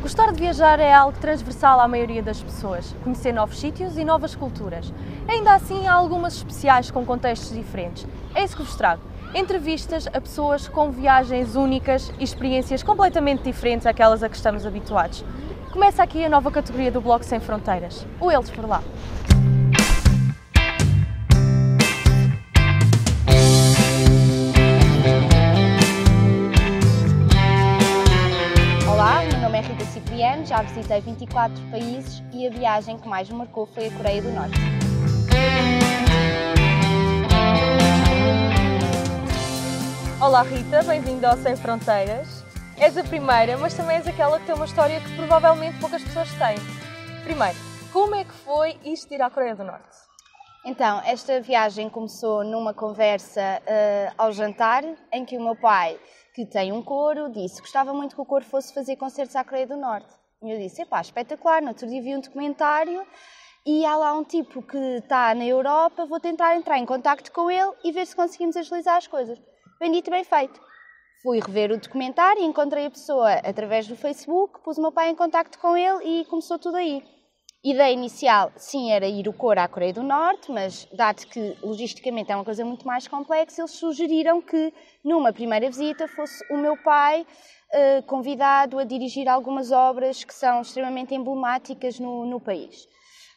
Gostar de viajar é algo transversal à maioria das pessoas, conhecer novos sítios e novas culturas. Ainda assim, há algumas especiais com contextos diferentes. É isso que vos trago. Entrevistas a pessoas com viagens únicas e experiências completamente diferentes àquelas a que estamos habituados. Começa aqui a nova categoria do Blog Sem Fronteiras, o Eles por Lá. Olá, meu nome é Rita Cipriano, já visitei 24 países e a viagem que mais me marcou foi a Coreia do Norte. Olá Rita, bem-vinda ao Sem Fronteiras. És a primeira, mas também és aquela que tem uma história que provavelmente poucas pessoas têm. Primeiro, como é que foi isto de ir à Coreia do Norte? Então, esta viagem começou numa conversa ao jantar, em que o meu pai, que tem um coro, disse que gostava muito que o coro fosse fazer concertos à Coreia do Norte. E eu disse, epá, espetacular, no outro dia vi um documentário e há lá um tipo que está na Europa, vou tentar entrar em contacto com ele e ver se conseguimos agilizar as coisas. Bem dito, bem feito. Fui rever o documentário e encontrei a pessoa através do Facebook, pus o meu pai em contacto com ele e começou tudo aí. A ideia inicial, sim, era ir o coro à Coreia do Norte, mas dado que logisticamente é uma coisa muito mais complexa, eles sugeriram que numa primeira visita fosse o meu pai convidado a dirigir algumas obras que são extremamente emblemáticas no país.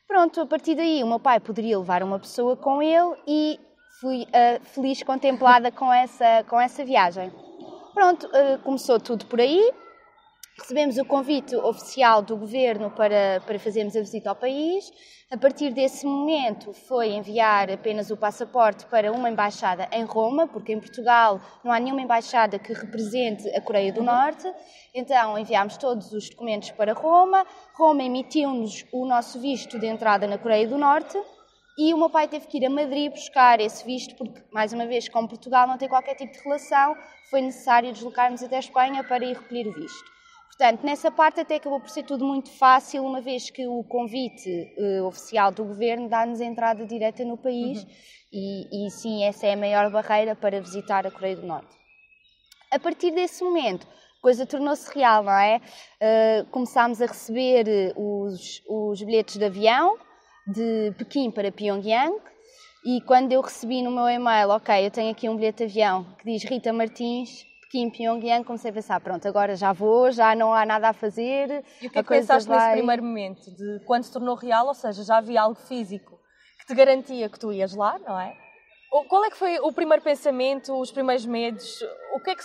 Pronto, a partir daí o meu pai poderia levar uma pessoa com ele e fui feliz contemplada com essa viagem. Pronto, começou tudo por aí. Recebemos o convite oficial do governo para fazermos a visita ao país. A partir desse momento foi enviar apenas o passaporte para uma embaixada em Roma, porque em Portugal não há nenhuma embaixada que represente a Coreia do Norte. Então enviámos todos os documentos para Roma. Roma emitiu-nos o nosso visto de entrada na Coreia do Norte. E o meu pai teve que ir a Madrid buscar esse visto, porque, mais uma vez, como Portugal não tem qualquer tipo de relação, foi necessário deslocarmos até a Espanha para ir recolher o visto. Portanto, nessa parte até acabou por ser tudo muito fácil, uma vez que o convite oficial do governo dá-nos entrada direta no país e sim, essa é a maior barreira para visitar a Coreia do Norte. A partir desse momento, a coisa tornou-se real, não é? Começámos a receber os bilhetes de avião de Pequim para Pyongyang e quando eu recebi no meu e-mail, ok, eu tenho aqui um bilhete de avião que diz Rita Martins, Pequim, Pyongyang, comecei a pensar, pronto, agora já vou, já não há nada a fazer. E o que é que pensaste nesse primeiro momento, de quando se tornou real, ou seja, já havia algo físico que te garantia que tu ias lá, não é? Qual é que foi o primeiro pensamento, os primeiros medos, o que é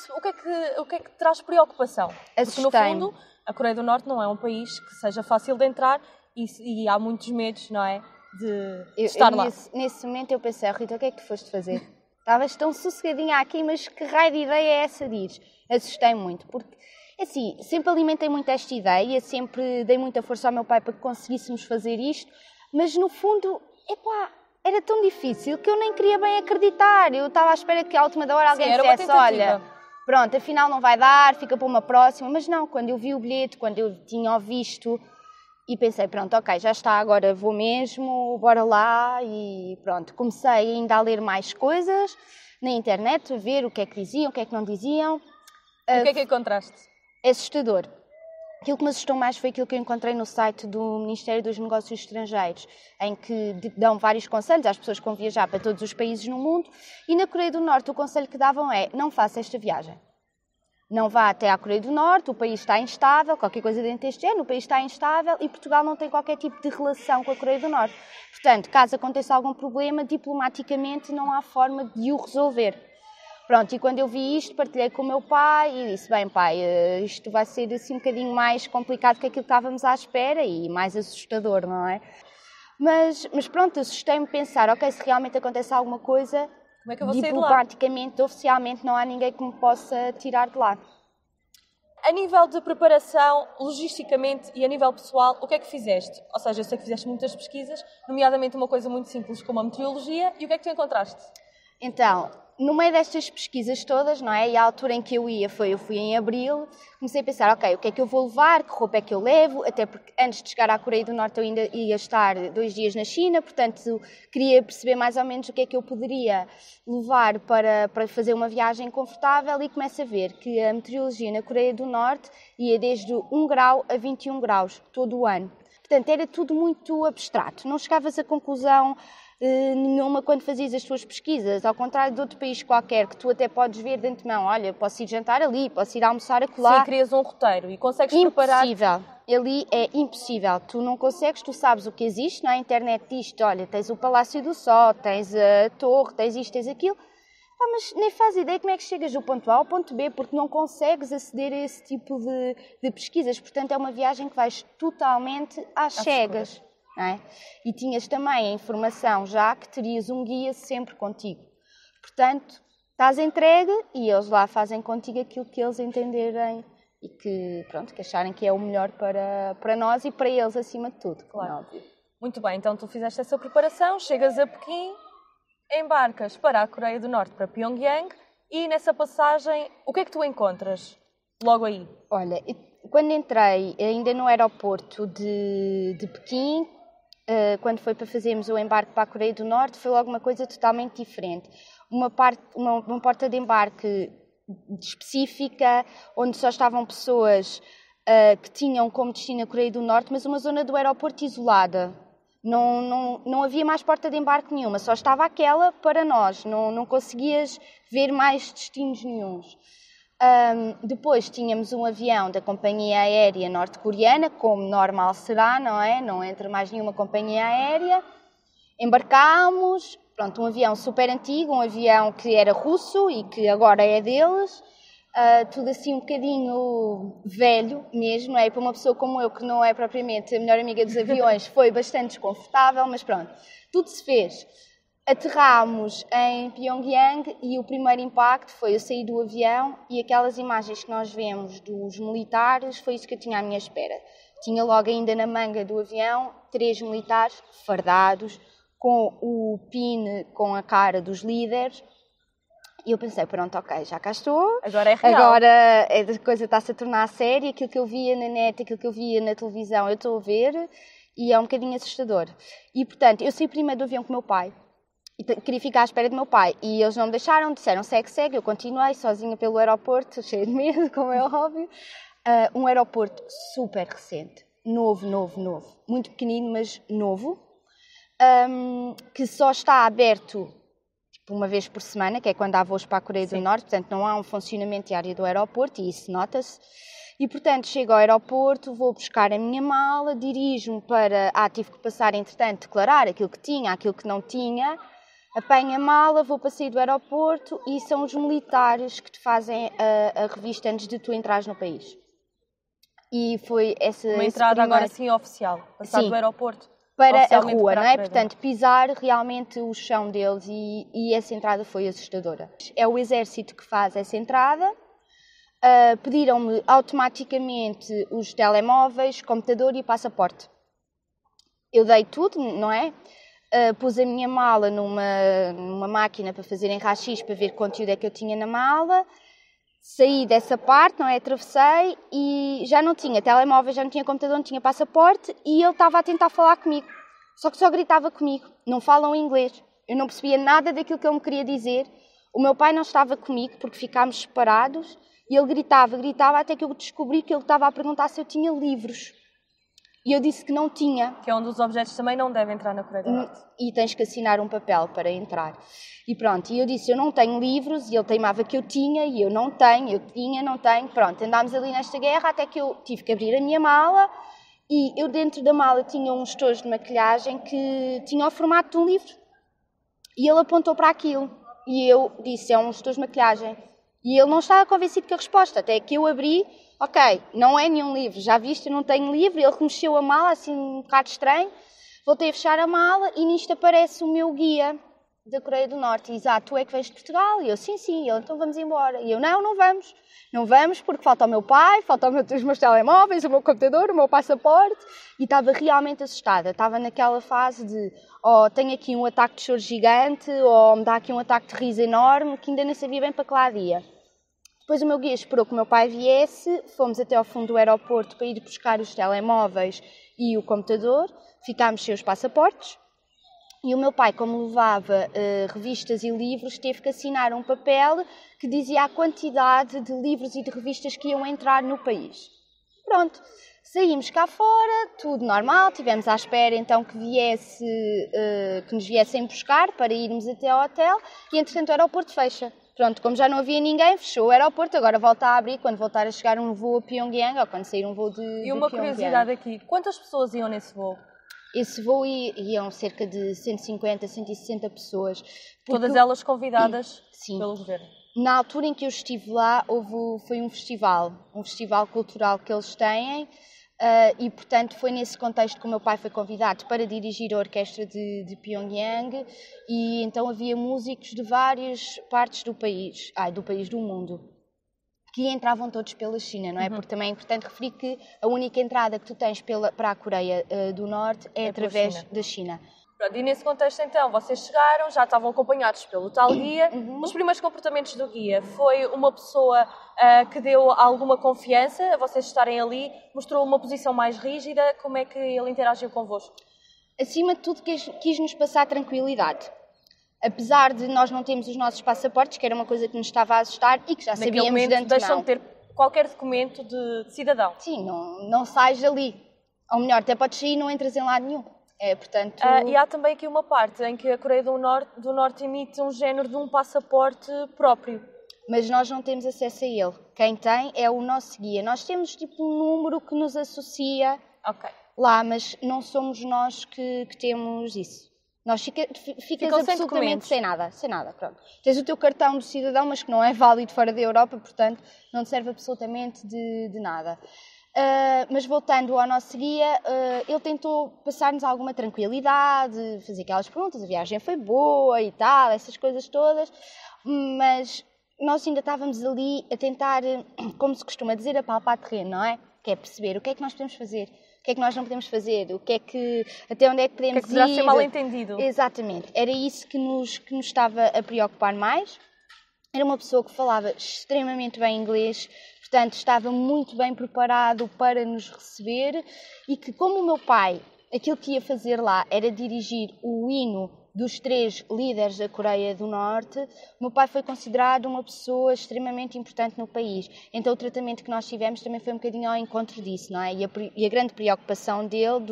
que traz preocupação? Porque no fundo, a Coreia do Norte não é um país que seja fácil de entrar e há muitos medos, não é, de estar lá. Nesse momento eu pensei, Rita, o que é que tu foste fazer? Estavas tão sossegadinha aqui, mas que raio de ideia é essa de ir? Assustei muito, porque, assim, sempre alimentei muito esta ideia, sempre dei muita força ao meu pai para que conseguíssemos fazer isto, mas no fundo, epá, era tão difícil que eu nem queria bem acreditar. Eu estava à espera que à última da hora alguém dissesse, olha, pronto, afinal não vai dar, fica para uma próxima, mas não, quando eu vi o bilhete, quando eu tinha o visto, e pensei, pronto, ok, já está, agora vou mesmo, bora lá e pronto. Comecei ainda a ler mais coisas na internet, a ver o que é que diziam, o que é que não diziam. E o que é que encontraste? É assustador. Aquilo que me assustou mais foi aquilo que eu encontrei no site do Ministério dos Negócios Estrangeiros, em que dão vários conselhos às pessoas que vão viajar para todos os países no mundo, e na Coreia do Norte o conselho que davam é, não faça esta viagem. Não vá até à Coreia do Norte, o país está instável, qualquer coisa dentro deste género, o país está instável e Portugal não tem qualquer tipo de relação com a Coreia do Norte. Portanto, caso aconteça algum problema, diplomaticamente não há forma de o resolver. Pronto, e quando eu vi isto, partilhei com o meu pai e disse, bem pai, isto vai ser assim um bocadinho mais complicado que aquilo que estávamos à espera e mais assustador, não é? Mas pronto, assustei-me pensar, ok, se realmente acontece alguma coisa, como é que eu vou sair de lá? Diplomaticamente, oficialmente, não há ninguém que me possa tirar de lá. A nível de preparação, logisticamente e a nível pessoal, o que é que fizeste? Ou seja, eu sei que fizeste muitas pesquisas, nomeadamente uma coisa muito simples como a meteorologia, e o que é que tu encontraste? Então, no meio destas pesquisas todas, não é? E a altura em que eu fui em abril, comecei a pensar, ok, o que é que eu vou levar, que roupa é que eu levo, até porque antes de chegar à Coreia do Norte eu ainda ia estar 2 dias na China, portanto queria perceber mais ou menos o que é que eu poderia levar para fazer uma viagem confortável e começo a ver que a meteorologia na Coreia do Norte ia desde 1 grau a 21 graus, todo o ano. Portanto, era tudo muito abstrato, não chegavas a conclusão nenhuma quando fazias as tuas pesquisas, ao contrário de outro país qualquer, que tu até podes ver de antemão, olha, posso ir jantar ali, posso ir almoçar acolá. Sim, crias um roteiro e consegues preparar. Impossível. Ali é impossível. Tu não consegues, tu sabes o que existe, na internet diz-te, olha, tens o Palácio do Sol, tens a torre, tens isto, tens aquilo, mas nem fazes ideia como é que chegas do ponto A ao ponto B, porque não consegues aceder a esse tipo de pesquisas. Portanto, é uma viagem que vais totalmente às cegas. Não é? E tinhas também a informação já que terias um guia sempre contigo. Portanto, estás entregue e eles lá fazem contigo aquilo que eles entenderem e que, pronto, que acharem que é o melhor para nós e para eles acima de tudo. Claro. Muito bem, então tu fizeste essa preparação, chegas a Pequim, embarcas para a Coreia do Norte, para Pyongyang, e nessa passagem, o que é que tu encontras logo aí? Olha, quando entrei ainda no aeroporto de Pequim, quando foi para fazermos o embarque para a Coreia do Norte, foi logo uma coisa totalmente diferente. Uma porta de embarque específica, onde só estavam pessoas que tinham como destino a Coreia do Norte, mas uma zona do aeroporto isolada. Não havia mais porta de embarque nenhuma, só estava aquela para nós, não conseguias ver mais destinos nenhuns. Depois tínhamos um avião da companhia aérea norte-coreana, como normal será, não é? Não entra mais nenhuma companhia aérea. Embarcámos, pronto, um avião super antigo, um avião que era russo e que agora é deles. Tudo assim um bocadinho velho mesmo, não é? Para uma pessoa como eu, que não é propriamente a melhor amiga dos aviões, foi bastante desconfortável, mas pronto, tudo se fez. Aterrámos em Pyongyang e o primeiro impacto foi eu sair do avião e aquelas imagens que nós vemos dos militares, foi isso que eu tinha à minha espera. Tinha logo ainda na manga do avião 3 militares fardados, com o pin com a cara dos líderes. E eu pensei, pronto, ok, já cá estou. Agora é real. Agora a coisa está-se a tornar séria, aquilo que eu via na net, aquilo que eu via na televisão, eu estou a ver e é um bocadinho assustador. E, portanto, eu saí primeiro do avião com o meu pai. E queria ficar à espera do meu pai. E eles não me deixaram, disseram segue, segue. Eu continuei sozinha pelo aeroporto, cheia de medo, como é óbvio. Um aeroporto super recente. Novo. Muito pequenino, mas novo. Que só está aberto tipo, uma vez por semana, que é quando há voos para a Coreia do Norte. Portanto, não há um funcionamento diário do aeroporto e isso nota-se. E, portanto, chego ao aeroporto, vou buscar a minha mala, dirijo-me para... tive que passar, entretanto, declarar aquilo que tinha, aquilo que não tinha. Apanho a mala, vou para sair do aeroporto e são os militares que te fazem a revista antes de tu entrares no país. E foi essa... Uma entrada agora sim oficial, passar do aeroporto para a rua, não é? Portanto, pisar realmente o chão deles e essa entrada foi assustadora. É o exército que faz essa entrada. Pediram-me automaticamente os telemóveis, computador e passaporte. Eu dei tudo, não é? Pus a minha mala numa máquina para fazerem raio-x para ver que conteúdo é que eu tinha na mala. Saí dessa parte, não é? Atravessei e já não tinha telemóvel, já não tinha computador, não tinha passaporte e ele estava a tentar falar comigo. Só que só gritava comigo. Não falam inglês. Eu não percebia nada daquilo que ele me queria dizer. O meu pai não estava comigo porque ficámos separados e ele gritava até que eu descobri que ele estava a perguntar se eu tinha livros. E eu disse que não tinha. Que é um dos objetos também não deve entrar na Coreia do Norte. E tens que assinar um papel para entrar. E pronto, e eu disse, eu não tenho livros, e ele teimava que eu tinha, e eu não tenho, não tenho. Pronto, andámos ali nesta guerra até que eu tive que abrir a minha mala, e eu dentro da mala tinha uns tojos de maquilhagem que tinham o formato de um livro. E ele apontou para aquilo, e eu disse, é um tojos de maquilhagem. E ele não estava convencido com a resposta, até que eu abri, ok, não é nenhum livro, já viste, eu não tenho livro, ele mexeu a mala, assim um bocado estranho, voltei a fechar a mala e nisto aparece o meu guia, Da Coreia do Norte. Exato, tu é que vens de Portugal? E eu, sim, sim. E ele, então vamos embora. E eu, não vamos. Não vamos porque falta o meu pai, falta os meus telemóveis, o meu computador, o meu passaporte. E estava realmente assustada. Estava naquela fase de, tenho aqui um ataque de choro gigante, ou me dá aqui um ataque de riso enorme, que ainda nem sabia bem para que lá ia. Depois o meu guia esperou que o meu pai viesse, fomos até ao fundo do aeroporto para ir buscar os telemóveis e o computador, ficámos sem os passaportes. E o meu pai, como levava revistas e livros, teve que assinar um papel que dizia a quantidade de livros e de revistas que iam entrar no país. Pronto, saímos cá fora, tudo normal, estivemos à espera então que nos viessem buscar para irmos até ao hotel e entretanto o aeroporto fecha. Pronto, como já não havia ninguém, fechou o aeroporto, agora volta a abrir quando voltar a chegar um voo a Pyongyang ou quando sair um voo de Pyongyang. E uma curiosidade aqui, quantas pessoas iam nesse voo? Esse voo iam cerca de 150, 160 pessoas. Todas elas convidadas Sim. pelo governo? Na altura em que eu estive lá, foi um festival cultural que eles têm e, portanto, foi nesse contexto que o meu pai foi convidado para dirigir a orquestra de Pyongyang e então havia músicos de várias partes do país, do mundo. Que entravam todos pela China, não é? Porque também é importante referir que a única entrada que tu tens para a Coreia do Norte é através da China. E nesse contexto, então, vocês chegaram, já estavam acompanhados pelo tal guia. Os primeiros comportamentos do guia foi uma pessoa que deu alguma confiança a vocês estarem ali, mostrou uma posição mais rígida, como é que ele interagiu convosco? Acima de tudo, quis-nos passar tranquilidade. Apesar de nós não termos os nossos passaportes, que era uma coisa que nos estava a assustar e que já sabíamos de antemão. Deixam de ter qualquer documento de cidadão. Sim, não sais dali. Ou melhor, até podes sair e não entras em lado nenhum. Portanto... E há também aqui uma parte em que a Coreia do Norte emite um género de um passaporte próprio. Mas nós não temos acesso a ele. Quem tem é o nosso guia. Nós temos tipo um número que nos associa lá, mas não somos nós que temos isso. Nós ficas absolutamente sem nada, pronto. Tens o teu cartão de cidadão, mas que não é válido fora da Europa, portanto não te serve absolutamente de nada. Mas voltando ao nosso guia, ele tentou passar-nos alguma tranquilidade, fazer aquelas perguntas, a viagem foi boa e tal, essas coisas todas, mas nós ainda estávamos ali a tentar, como se costuma dizer, a palpar terreno, não é? Que é perceber o que é que nós podemos fazer. O que é que nós não podemos fazer? Até onde é que podemos ir? O que é que poderá ser mal entendido? Exatamente. Era isso que nos estava a preocupar mais. Era uma pessoa que falava extremamente bem inglês, portanto estava muito bem preparado para nos receber e que, como o meu pai, aquilo que ia fazer lá era dirigir o hino dos 3 líderes da Coreia do Norte, o meu pai foi considerado uma pessoa extremamente importante no país. Então o tratamento que nós tivemos também foi um bocadinho ao encontro disso, não é? E a grande preocupação dele,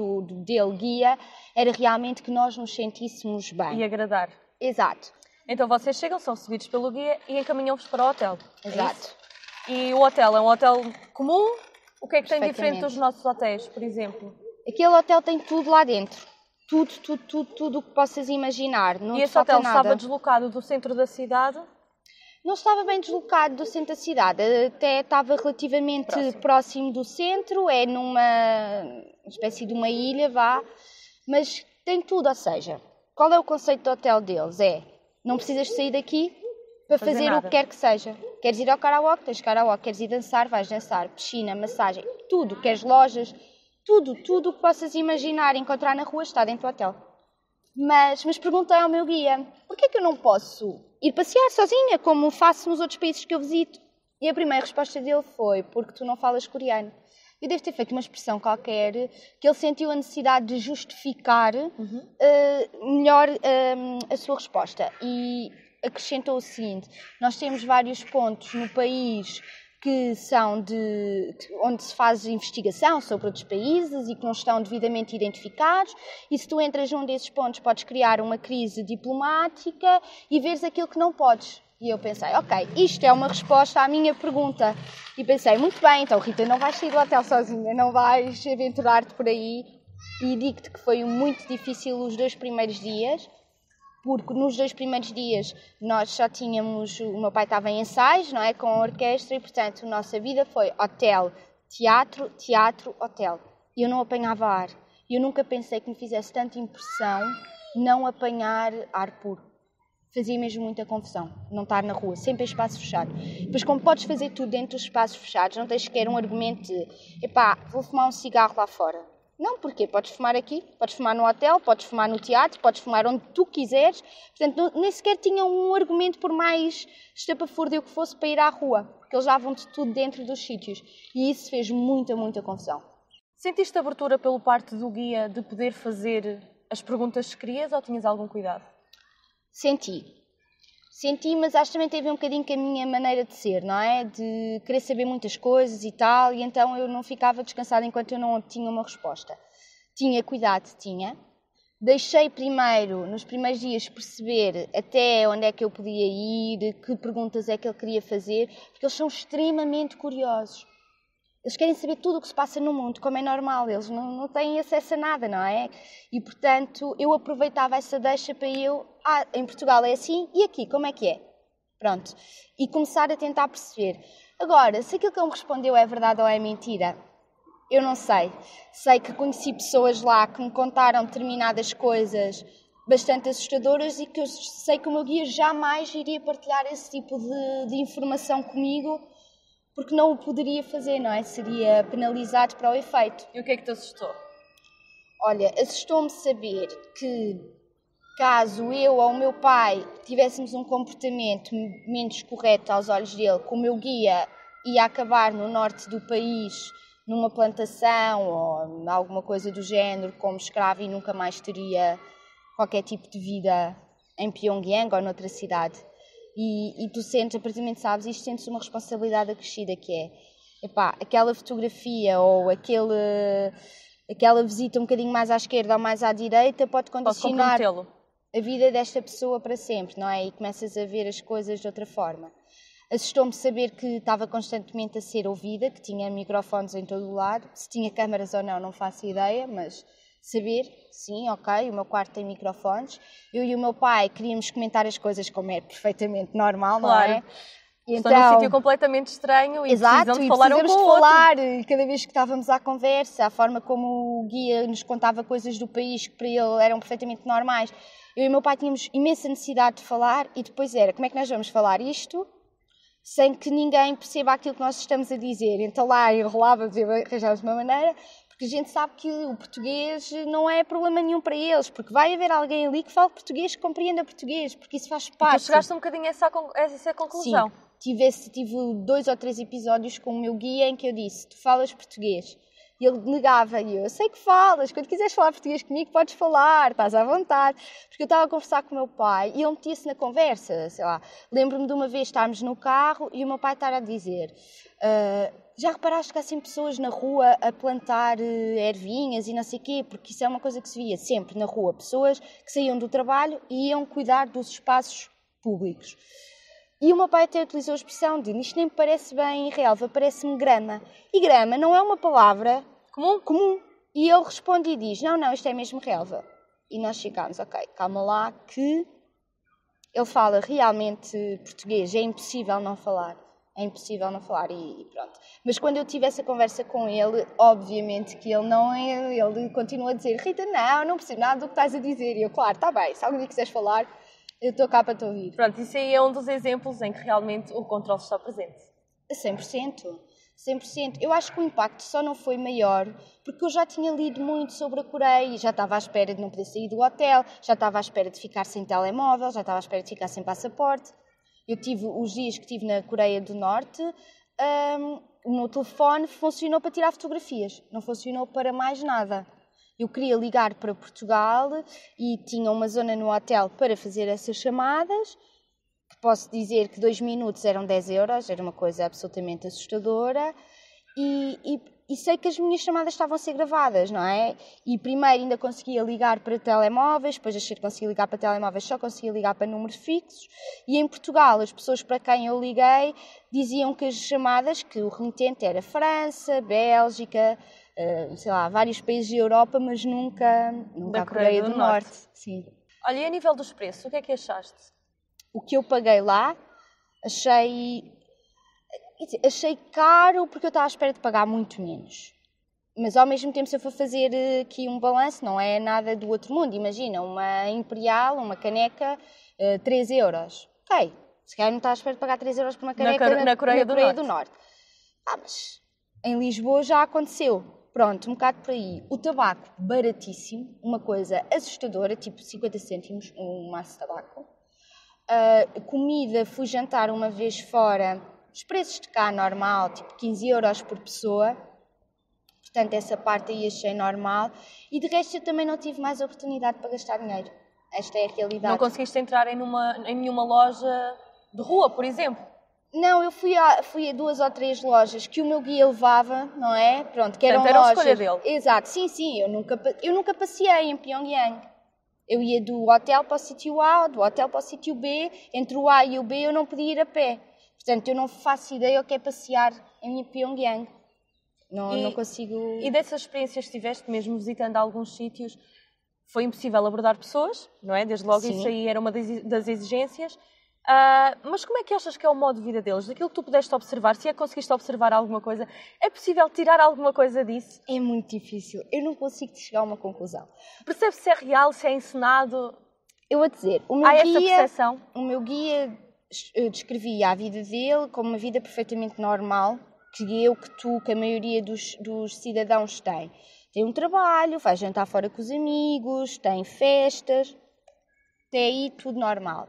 guia, era realmente que nós nos sentíssemos bem. E agradar. Exato. Então vocês chegam, são recebidos pelo guia e encaminham-vos para o hotel. Exato. E o hotel é um hotel comum? O que é que tem diferente dos nossos hotéis, por exemplo? Aquele hotel tem tudo lá dentro. Tudo o que possas imaginar. Não e esse hotel estava deslocado do centro da cidade? Não estava bem deslocado do centro da cidade, até estava relativamente próximo do centro, é numa espécie de uma ilha, mas tem tudo, ou seja, qual é o conceito do hotel deles? Não precisas sair daqui para fazer o que quer que seja. Queres ir ao karaoke? Tens karaoke. Queres ir dançar? Vais dançar. Piscina, massagem, tudo. Queres lojas? Tudo o que possas imaginar, encontrar na rua está dentro do hotel. Mas perguntei ao meu guia, porquê é que eu não posso ir passear sozinha, como faço nos outros países que eu visito? E a primeira resposta dele foi, porque tu não falas coreano. Eu devo ter feito uma expressão qualquer que ele sentiu a necessidade de justificar melhor a sua resposta. E acrescentou o seguinte, nós temos vários pontos no país que são onde se faz investigação sobre outros países e que não estão devidamente identificados, e se tu entras num desses pontos podes criar uma crise diplomática e veres aquilo que não podes. E eu pensei, ok, isto é uma resposta à minha pergunta. E pensei, muito bem, então Rita, não vais sair do hotel sozinha, não vais aventurar-te por aí. E digo-te que foi muito difícil os 2 primeiros dias, porque nos 2 primeiros dias nós só tínhamos, o meu pai estava em ensaios, não é, com a orquestra, e portanto a nossa vida foi hotel, teatro, teatro, hotel. E eu não apanhava ar. E eu nunca pensei que me fizesse tanta impressão não apanhar ar puro. fazia mesmo muita confusão não estar na rua, sempre em espaço fechado. Depois, como podes fazer tudo dentro dos espaços fechados, não tens sequer um argumento de epá, vou fumar um cigarro lá fora. Não, porque podes fumar aqui, podes fumar no hotel, podes fumar no teatro, podes fumar onde tu quiseres. Portanto, nem sequer tinha um argumento, por mais estapafúrdio que fosse, para ir à rua, porque eles davam-te tudo dentro dos sítios. E isso fez muita confusão. Sentiste abertura pelo parte do guia de poder fazer as perguntas que querias ou tinhas algum cuidado? Senti, mas acho que também teve um bocadinho com a minha maneira de ser, não é? De querer saber muitas coisas e tal, e então eu não ficava descansada enquanto eu não tinha uma resposta. Tinha cuidado, tinha. Deixei primeiro, nos primeiros dias, perceber até onde é que eu podia ir, que perguntas é que ele queria fazer, porque eles são extremamente curiosos. Eles querem saber tudo o que se passa no mundo, como é normal, eles não têm acesso a nada, não é? E, portanto, eu aproveitava essa deixa para em Portugal é assim, e aqui, como é que é? Pronto. E começar a tentar perceber. Agora, se aquilo que ele me respondeu é verdade ou é mentira, eu não sei. Sei que conheci pessoas lá que me contaram determinadas coisas bastante assustadoras e que eu sei que o meu guia jamais iria partilhar esse tipo de informação comigo, porque não o poderia fazer, não é? Seria penalizado para o efeito. E o que é que te assustou? Olha, assustou-me saber que, caso eu ou o meu pai tivéssemos um comportamento menos correto aos olhos dele, que o meu guia ia acabar no norte do país, numa plantação ou alguma coisa do género, como escravo, e nunca mais teria qualquer tipo de vida em Pyongyang ou noutra cidade. E tu sentes, a partir do momento que sabes isto, sentes uma responsabilidade acrescida, que é, epá, aquela fotografia ou aquela visita um bocadinho mais à esquerda ou mais à direita pode condicionar a vida desta pessoa para sempre, não é? E começas a ver as coisas de outra forma. Assustou-me saber que estava constantemente a ser ouvida, que tinha microfones em todo o lado. Se tinha câmaras ou não faço ideia, mas saber, sim, ok, o meu quarto tem microfones. Eu e o meu pai queríamos comentar as coisas como é perfeitamente normal, claro. Não é? E estão num sítio completamente estranho e precisam de falar um com o outro. E cada vez que estávamos à conversa, a forma como o guia nos contava coisas do país que para ele eram perfeitamente normais. Eu e o meu pai tínhamos imensa necessidade de falar e depois era, como é que nós vamos falar isto sem que ninguém perceba aquilo que nós estamos a dizer? Então lá enrolávamos e arranjávamos uma maneira, porque a gente sabe que o português não é problema nenhum para eles, porque vai haver alguém ali que fale português, que compreenda português, porque isso faz parte. E tu chegaste um bocadinho a essa conclusão. Sim. Tive 2 ou 3 episódios com o meu guia em que eu disse, tu falas português? E ele negava, e eu sei que falas, quando quiseres falar português comigo podes falar, estás à vontade. Porque eu estava a conversar com o meu pai e ele metia-se na conversa, sei lá. Lembro-me de uma vez estarmos no carro e o meu pai estar a dizer, já reparaste que há sempre pessoas na rua a plantar ervinhas e não sei o quê? Porque isso é uma coisa que se via sempre na rua, pessoas que saíam do trabalho e iam cuidar dos espaços públicos. E o meu pai até utilizou a expressão de isto nem me parece bem relva, parece-me grama. E grama não é uma palavra comum. E ele responde e diz, não, isto é mesmo relva. E nós ficámos, ok, calma lá, que ele fala realmente português, é impossível não falar. É impossível não falar e pronto. Mas quando eu tive essa conversa com ele, obviamente que ele continua a dizer, Rita, não percebo nada do que estás a dizer. E eu, claro, está bem, se algum dia quiseres falar, eu estou cá para te ouvir. Pronto, isso aí é um dos exemplos em que realmente o controle está presente. 100%. Eu acho que o impacto só não foi maior porque eu já tinha lido muito sobre a Coreia e já estava à espera de não poder sair do hotel, já estava à espera de ficar sem telemóvel, já estava à espera de ficar sem passaporte. Eu tive os dias que estive na Coreia do Norte, o meu telefone funcionou para tirar fotografias, não funcionou para mais nada. Eu queria ligar para Portugal e tinha uma zona no hotel para fazer essas chamadas, que posso dizer que 2 minutos eram 10 euros, era uma coisa absolutamente assustadora, e sei que as minhas chamadas estavam a ser gravadas, não é? E primeiro ainda conseguia ligar para telemóveis, depois achei que conseguia ligar para telemóveis, só conseguia ligar para números fixos, e em Portugal as pessoas para quem eu liguei diziam que as chamadas, que o remitente era França, Bélgica, sei lá, vários países da Europa, mas nunca a Coreia do Norte. Sim. Olha, e a nível dos preços, o que é que achaste? O que eu paguei lá, achei caro porque eu estava à espera de pagar muito menos. Mas ao mesmo tempo, se eu for fazer aqui um balanço, não é nada do outro mundo. Imagina, uma Imperial, uma caneca, 3 euros. Ok, se calhar não está à espera de pagar 3 euros por uma caneca Na Coreia do Norte. Mas em Lisboa já aconteceu. Pronto, um bocado por aí. O tabaco, baratíssimo, uma coisa assustadora, tipo 50 cêntimos um maço de tabaco. Comida, fui jantar uma vez fora, os preços de cá normal, tipo 15 euros por pessoa. Portanto, essa parte aí achei normal. E de resto eu também não tive mais oportunidade para gastar dinheiro. Esta é a realidade. Não conseguiste entrar em nenhuma loja de rua, por exemplo? Não, eu fui a 2 ou 3 lojas que o meu guia levava, não é? Pronto, que eram Portanto, era a lojas... escolha dele. Exato, sim, eu nunca passei em Pyongyang. Eu ia do hotel para o sítio A, do hotel para o sítio B, entre o A e o B eu não podia ir a pé. Portanto, eu não faço ideia o que é passear em Pyongyang. Não consigo... E dessas experiências que tiveste, mesmo visitando alguns sítios, foi impossível abordar pessoas, não é? Desde logo Sim. isso aí era uma das exigências. Mas como é que achas que é o modo de vida deles? Daquilo que tu pudeste observar, se é que conseguiste observar alguma coisa, é possível tirar alguma coisa disso? É muito difícil. Eu não consigo chegar a uma conclusão. Percebe se é real, se é encenado? Eu vou dizer, Há essa percepção? o meu guia descrevia a vida dele como uma vida perfeitamente normal, que a maioria dos cidadãos têm. Tem um trabalho, vai jantar fora com os amigos, tem festas, até aí tudo normal.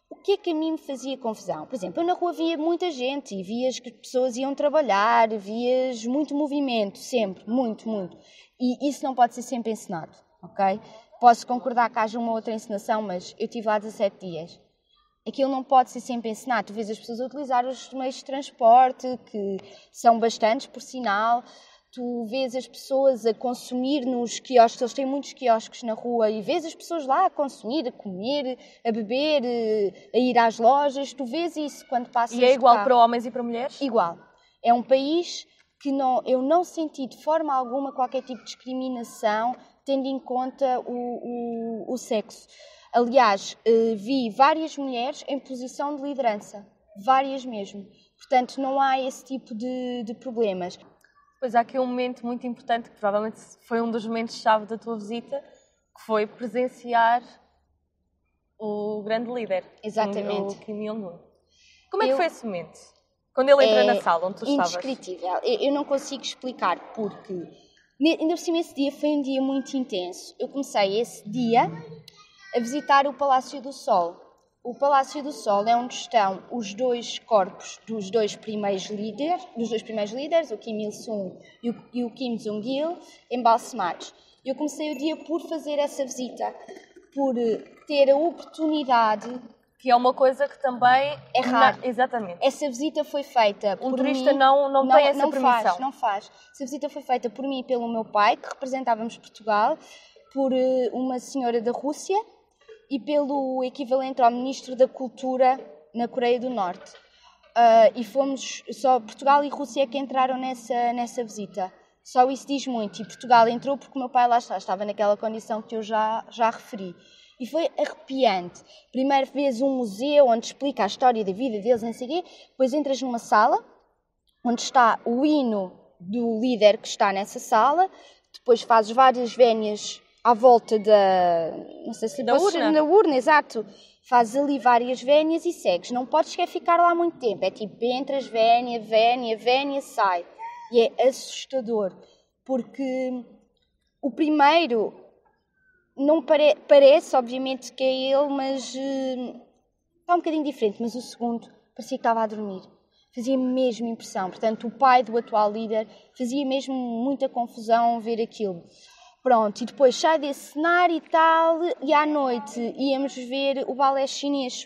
O que é que a mim me fazia confusão? Por exemplo, eu na rua via muita gente e vias que pessoas iam trabalhar, vias muito movimento, sempre, muito, muito. E isso não pode ser sempre encenado, ok? Posso concordar que haja uma outra encenação, mas eu estive lá 17 dias. Aquilo não pode ser sempre encenado. Tu vês as pessoas a utilizar os meios de transporte, que são bastantes, por sinal. Tu vês as pessoas a consumir nos quiosques, eles têm muitos quiosques na rua, e vês as pessoas lá a consumir, a comer, a beber, a ir às lojas. Tu vês isso quando passas. E é igual para homens e para mulheres? Igual. É um país que eu não senti de forma alguma qualquer tipo de discriminação, tendo em conta o sexo. Aliás, vi várias mulheres em posição de liderança. Várias mesmo. Portanto, não há esse tipo de problemas. Pois há aqui um momento muito importante, que provavelmente foi um dos momentos-chave da tua visita, que foi presenciar o grande líder, Exatamente. o Kim Jong-un. Como é que foi esse momento? Quando ele entra na sala onde tu estavas? Indescritível. Eu não consigo explicar porque, ainda por cima, esse dia foi um dia muito intenso. Eu comecei esse dia a visitar o Palácio do Sol. O Palácio do Sol é onde estão os dois corpos dos dois primeiros líderes, o Kim Il-sung e o Kim Jong-il, embalsamados. Eu comecei o dia por fazer essa visita, por ter a oportunidade... Que é uma coisa que também é raro. Exatamente. Essa visita foi feita por turista mim... não tem essa permissão. Não faz. Essa visita foi feita por mim e pelo meu pai, que representávamos Portugal, por uma senhora da Rússia, e pelo equivalente ao Ministro da Cultura na Coreia do Norte. E fomos, só Portugal e Rússia que entraram nessa visita. Só isso diz muito. E Portugal entrou porque o meu pai lá estava naquela condição que eu já referi. E foi arrepiante. Primeiro vês um museu onde explica a história da vida deles, não sei o quê. Depois entras numa sala onde está o hino do líder que está nessa sala. Depois fazes várias vénias à volta não sei se da urna. Na urna, exato. Fazes ali várias vénias e segues. Não podes ficar lá muito tempo. É tipo, entras, vénia, sai. E é assustador. Porque o primeiro não parece, obviamente, que é ele, mas está um bocadinho diferente. Mas o segundo parecia que estava a dormir. Fazia mesmo impressão. Portanto, o pai do atual líder fazia mesmo muita confusão ver aquilo. Pronto, e depois sai desse cenário e tal, e à noite íamos ver o balé chinês,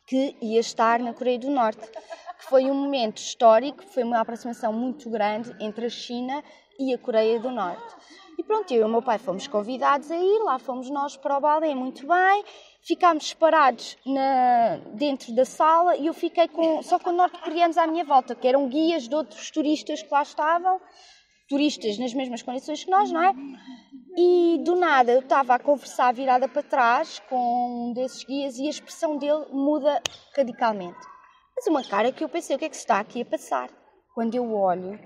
que ia estar na Coreia do Norte, que foi um momento histórico, foi uma aproximação muito grande entre a China e a Coreia do Norte. E pronto, eu e o meu pai fomos convidados a ir, lá fomos nós para o balé, muito bem, ficámos separados dentro da sala e eu fiquei só com norte-coreanos à minha volta, que eram guias de outros turistas que lá estavam, turistas nas mesmas condições que nós, não é? E do nada eu estava a conversar virada para trás com um desses guias e a expressão dele muda radicalmente. Mas uma cara que eu pensei, o que é que se está aqui a passar? Quando eu olho,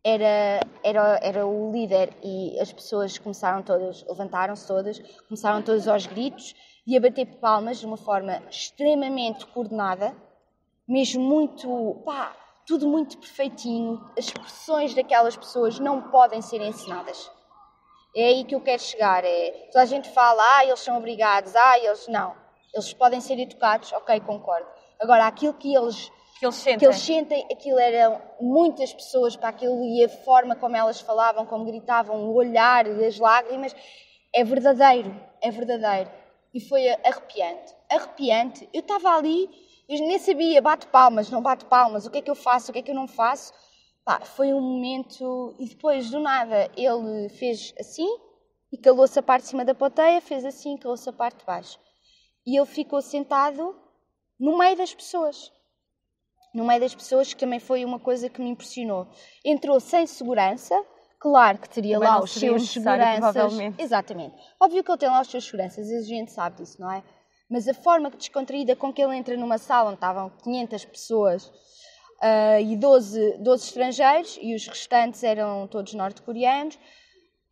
era o líder e as pessoas levantaram-se todas, começaram todas aos gritos e a bater palmas de uma forma extremamente coordenada, mesmo muito, pá, tudo muito perfeitinho. As expressões daquelas pessoas não podem ser ensinadas. É aí que eu quero chegar. Toda a gente fala, eles são obrigados, eles não. Eles podem ser educados, ok, concordo. Agora, aquilo que eles sentem, aquilo eram muitas pessoas para aquilo, e a forma como elas falavam, como gritavam, o olhar, as lágrimas, é verdadeiro, é verdadeiro. E foi arrepiante. Arrepiante. Eu estava ali, eu nem sabia, bato palmas, não bato palmas, o que é que eu faço, o que é que eu não faço. Pá, foi um momento, e depois do nada ele fez assim e calou-se a parte de cima da plateia, fez assim e calou-se a parte de baixo. E ele ficou sentado no meio das pessoas. No meio das pessoas, que também foi uma coisa que me impressionou. Entrou sem segurança, claro que teria lá os seus seguranças. Exatamente. Óbvio que ele tem lá os seus seguranças, a gente sabe disso, não é? Mas a forma descontraída com que ele entra numa sala onde estavam 500 pessoas e 12 estrangeiros, e os restantes eram todos norte-coreanos,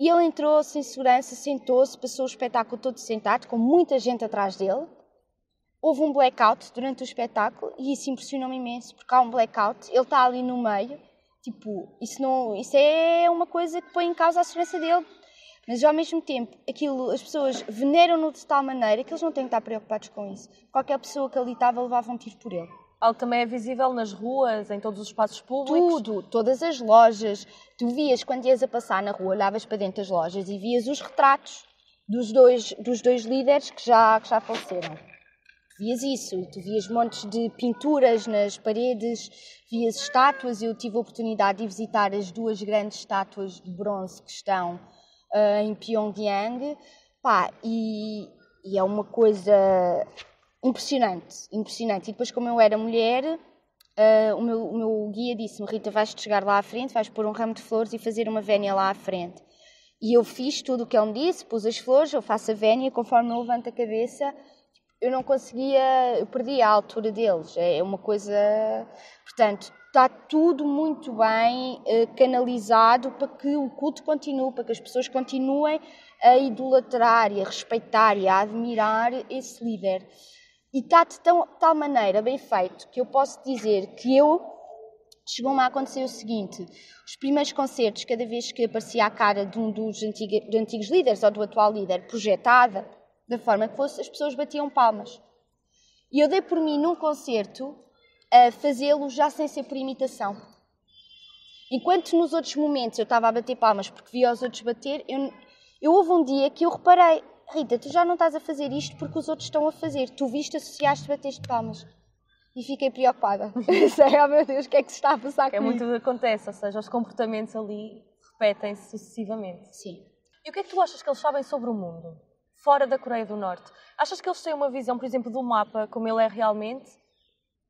e ele entrou sem segurança, sentou-se, passou o espetáculo todo sentado, com muita gente atrás dele. Houve um blackout durante o espetáculo e isso impressionou-me imenso, porque há um blackout, ele está ali no meio, tipo, isso é uma coisa que põe em causa a segurança dele. Mas ao mesmo tempo, as pessoas veneram-no de tal maneira que eles não têm que estar preocupados com isso. Qualquer pessoa que ali estava levava um tiro por ele. Algo também é visível nas ruas, em todos os espaços públicos? Tudo, todas as lojas. Tu vias, quando ias a passar na rua, olhavas para dentro das lojas e vias os retratos dos dois líderes que já faleceram. Tu vias isso, tu vias montes de pinturas nas paredes, vias estátuas. Eu tive a oportunidade de visitar as 2 grandes estátuas de bronze que estão em Pyongyang, e é uma coisa impressionante. E depois, como eu era mulher, o meu guia disse-me: Rita, vais-te chegar lá à frente, vais pôr um ramo de flores e fazer uma vénia lá à frente. E eu fiz tudo o que ele me disse, pus as flores, eu faço a vénia, conforme eu levanto a cabeça, eu não conseguia, eu perdi a altura deles. É uma coisa... Portanto, está tudo muito bem canalizado para que o culto continue, para que as pessoas continuem a idolatrar e a respeitar e a admirar esse líder. E está de tal maneira bem feito que eu posso dizer que chegou-me a acontecer o seguinte: os primeiros concertos, cada vez que aparecia a cara de um dos antigos líderes ou do atual líder projetada, da forma que fosse, as pessoas batiam palmas. E eu dei por mim num concerto a fazê-lo já sem ser por imitação. Enquanto nos outros momentos eu estava a bater palmas porque via os outros bater, eu houve um dia que eu reparei: Rita, tu já não estás a fazer isto porque os outros estão a fazer. Tu viste, associaste, bateste palmas. E fiquei preocupada. Sei, oh meu Deus, o que é que se está a passar comigo? É muito o que acontece, ou seja, os comportamentos ali repetem-se sucessivamente. Sim. E o que é que tu achas que eles sabem sobre o mundo, fora da Coreia do Norte? Achas que eles têm uma visão, por exemplo, do mapa, como ele é realmente?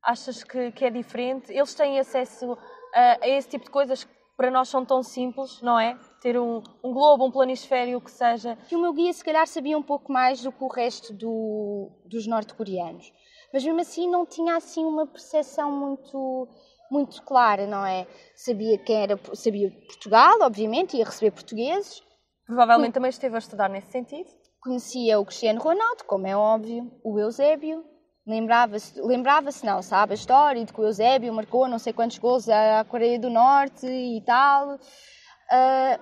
Achas que é diferente? Eles têm acesso a esse tipo de coisas que para nós são tão simples, não é? Ter um globo, um planisfério, o que seja. Que o meu guia, se calhar, sabia um pouco mais do que o resto dos norte-coreanos. Mas mesmo assim não tinha assim uma percepção muito clara, não é? Sabia Portugal, obviamente, ia receber portugueses. Provavelmente também esteve a estudar nesse sentido. Conhecia o Cristiano Ronaldo, como é óbvio, o Eusébio. Lembrava-se não, sabe, a história de que o Eusébio marcou não sei quantos gols à Coreia do Norte e tal.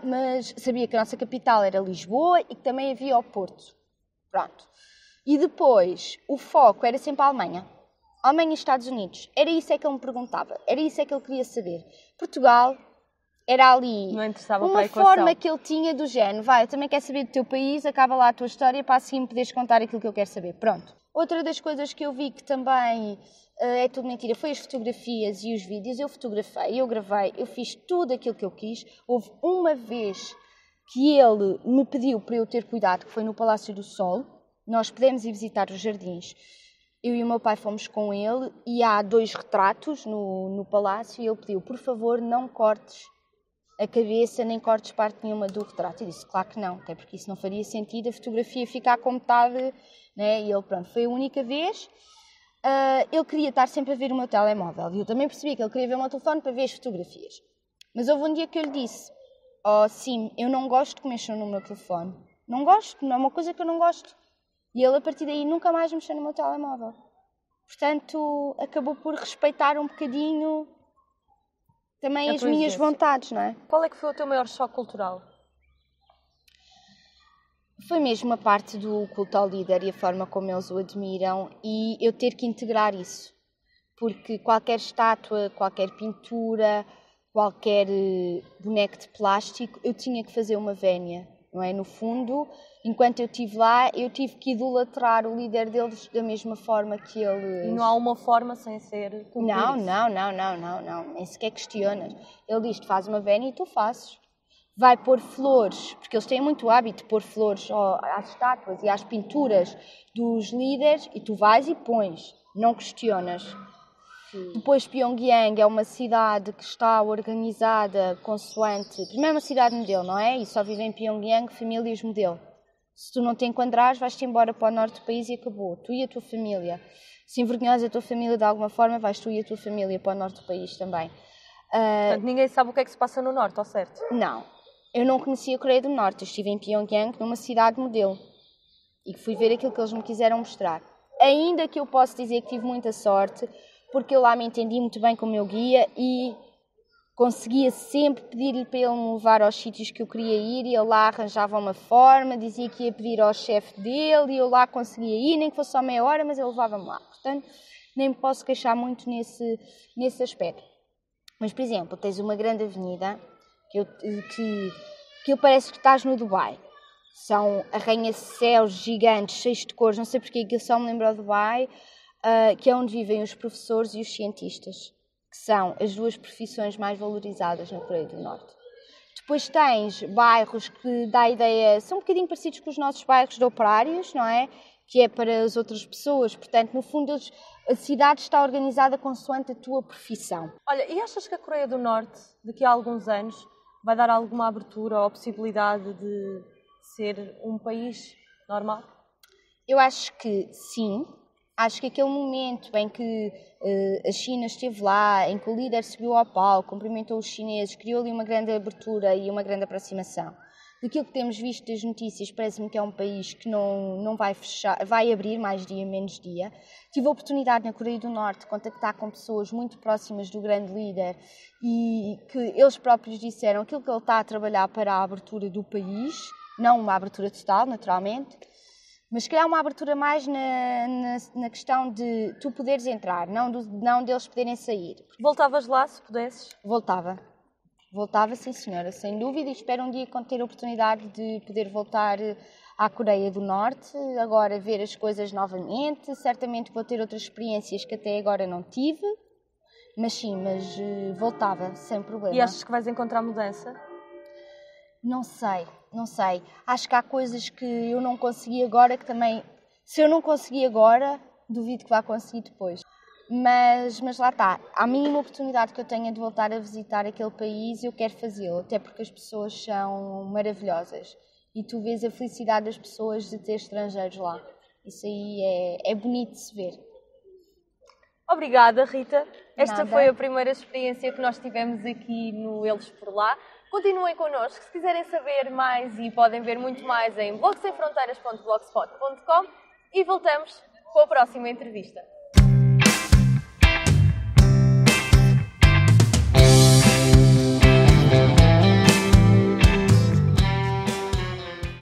Mas sabia que a nossa capital era Lisboa e que também havia o Porto. Pronto. E depois, o foco era sempre a Alemanha. Alemanha e Estados Unidos. Era isso é que ele me perguntava. Era isso é que ele queria saber. Portugal era ali uma forma que ele tinha do género: vai, eu também quero saber do teu país, acaba lá a tua história para assim me poderes contar aquilo que eu quero saber. Pronto. Outra das coisas que eu vi que também é tudo mentira foi as fotografias e os vídeos. Eu fotografei, eu gravei, eu fiz tudo aquilo que eu quis. Houve uma vez que ele me pediu para eu ter cuidado, que foi no Palácio do Sol. Nós pudemos ir visitar os jardins. Eu e o meu pai fomos com ele e há 2 retratos no palácio e ele pediu: por favor, não cortes a cabeça nem cortes parte nenhuma do retrato. Eu disse: claro que não, até porque isso não faria sentido a fotografia ficar com metade, né? E ele, pronto, foi a única vez. Ele queria estar sempre a ver o meu telemóvel e eu também percebi que ele queria ver o meu telefone para ver as fotografias. Mas houve um dia que eu lhe disse: sim, eu não gosto que mexam no meu telefone. Não gosto, não é uma coisa que eu não gosto. E ele, a partir daí, nunca mais mexeu no meu telemóvel. Portanto, acabou por respeitar um bocadinho também as minhas vontades, não é? Qual é que foi o teu maior choque cultural? Foi mesmo a parte do culto ao líder e a forma como eles o admiram e eu ter que integrar isso. Porque qualquer estátua, qualquer pintura, qualquer boneco de plástico, eu tinha que fazer uma vénia, não é? No fundo, enquanto eu estive lá, eu tive que idolatrar o líder deles da mesma forma que eles... E não há uma forma sem ser cumprir Não, isso? não, nem sequer questionas. Ele diz, tu fazes uma vénia e tu fazes. Vai pôr flores, porque eles têm muito hábito de pôr flores às estátuas e às pinturas dos líderes e tu vais e pões, não questionas. Sim. Depois Pyongyang é uma cidade que está organizada consoante... Primeiro é uma cidade modelo, não é? E só vivem em Pyongyang famílias modelo. Se tu não te enquadrares, vais-te embora para o norte do país e acabou. Tu e a tua família. Se envergonhares a tua família de alguma forma, vais tu e a tua família para o norte do país também. Portanto, ninguém sabe o que é que se passa no norte, ao certo? Não. Eu não conhecia a Coreia do Norte, eu estive em Pyongyang, numa cidade modelo, e fui ver aquilo que eles me quiseram mostrar. Ainda que eu possa dizer que tive muita sorte, porque eu lá me entendi muito bem com o meu guia e conseguia sempre pedir-lhe para ele me levar aos sítios que eu queria ir, e ele lá arranjava uma forma, dizia que ia pedir ao chefe dele, e eu lá conseguia ir, nem que fosse só meia hora, mas ele levava-me lá. Portanto, nem me posso queixar muito nesse aspecto. Mas, por exemplo, tens uma grande avenida... que parece que estás no Dubai. São arranha-céus gigantes, cheios de cores, não sei porque que eu só me lembro do Dubai, que é onde vivem os professores e os cientistas, que são as duas profissões mais valorizadas na Coreia do Norte. Depois tens bairros que dá a ideia, são um bocadinho parecidos com os nossos bairros de operários, não é? Que é para as outras pessoas, portanto, no fundo, a cidade está organizada consoante a tua profissão. Olha, e achas que a Coreia do Norte, daqui a alguns anos, vai dar alguma abertura ou possibilidade de ser um país normal? Eu acho que sim. Acho que aquele momento em que a China esteve lá, em que o líder subiu ao palco, cumprimentou os chineses, criou ali uma grande abertura e uma grande aproximação. Daquilo que temos visto das notícias, parece-me que é um país que não vai fechar, vai abrir mais dia, menos dia. Tive a oportunidade na Coreia do Norte de contactar com pessoas muito próximas do grande líder e que eles próprios disseram aquilo que ele está a trabalhar para a abertura do país, não uma abertura total, naturalmente, mas criar uma abertura mais na questão de tu poderes entrar, não deles poderem sair. Voltavas lá, se pudesses? Voltava, sim senhora, sem dúvida, e espero um dia ter a oportunidade de poder voltar à Coreia do Norte, agora ver as coisas novamente. Certamente vou ter outras experiências que até agora não tive, mas sim, voltava, sem problema. E achas que vais encontrar mudança? Não sei. Acho que há coisas que eu não consegui agora que também, se eu não consegui agora, duvido que vá conseguir depois. Mas lá está, a mínima oportunidade que eu tenha de voltar a visitar aquele país, eu quero fazê-lo, até porque as pessoas são maravilhosas. E tu vês a felicidade das pessoas de ter estrangeiros lá. Isso aí é bonito de se ver. Obrigada, Rita. Esta Nada. foi a primeira experiência que nós tivemos aqui no Eles por Lá. Continuem connosco, se quiserem saber mais e podem ver muito mais em blogsemfronteiras.blogspot.com e voltamos com a próxima entrevista.